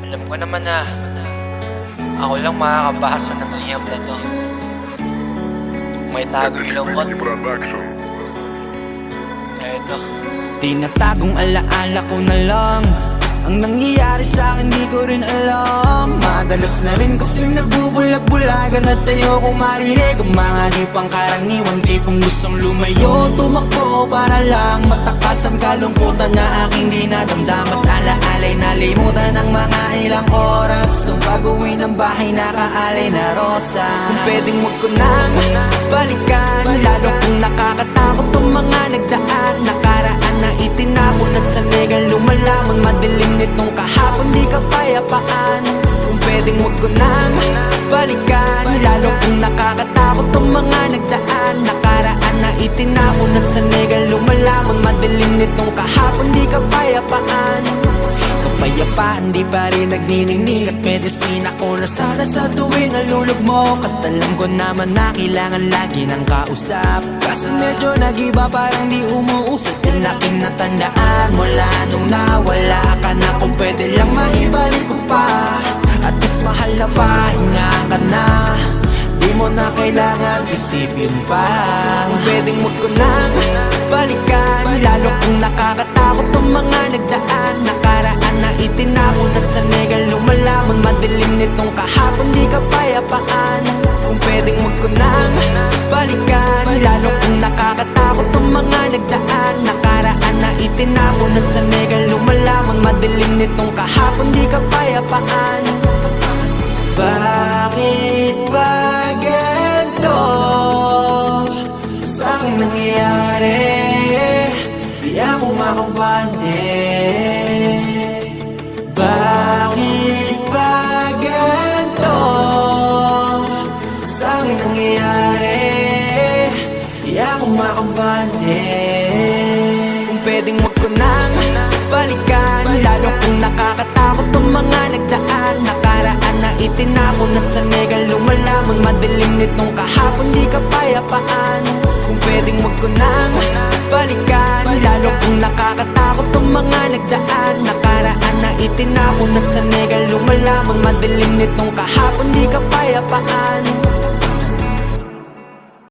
Alam ko naman na ako lang makakabasa ng liham na to. May tago ilong ko. Eto. Tinatagong alaala ko na lang ang nangyayari sa'kin, di ko rin alam. Madalas na rin kasing nagbubulag-bulagan at ayokong marinig ang mga di pang karaniwan, tipong gustong lumayo, tumakbo para lang matakasan kalungkutan na aking dinadamdam. At alaalay nalimutan ng mga ilang oras nung pag-uwi ng bahay nakaalay na rosa. Kung pwedeng wag ko nang balikan, lalo kung nakakatakot ang mga nagdaan, nakaraan na itinapon at sa legal lumalamang madilim nitong kahapon, di kapayapaan. Kung pwedeng wag ko nang balikan, lalo kung nakakatakot ang mga nagdaan, nakaraan na itinapon at sa legal lumalamang madilim nitong kahapon, di kapayapaan. Kapayapaan di pa rin nagniningning at medisina ko na sana sa tuwing nalulugmok. At alam ko naman na kailangan lagi ng kausap, kaso medyo nag-iba, parang di umuusad. Yung aking natandaan mula nung nawala ka na, kung pwede lang maibalik ko pa. At is mahal na pahinga ka na, di mo na kailangan isipin pa. Kung pwedeng wag ko nang balikan, lalo kung nakakatakot ang mga nagdaan, nakaraan na itinapon at sa legal lumalamang madilim nitong kahapon, di kapayapaan. Kung pwedeng wag ko nang balikan, lalo kung nakakatakot ang mga nagdaan, nakaraan na itinapon at sa legal lumalamang madilim nitong kahapon, di kapayapaan. Bakit ba ganito sa'kin nangyayari? Di ako makampante. Bakit ba ganito sa'kin nangyayari? Di ako makampante. Kung pwedeng wag ko nang balikan, lalo kung nakakatakot ang mga nagdaan, nakaraan na itinapon at sa legal lumalamang madilim nitong kahapon, di kapayapaan. Kung pwedeng wag ko nang balikan, lalo kung nakakatakot ang mga nagdaan, nakaraan na itinapon at sa legal lumalamang madilim nitong kahapon, di kapayapaan.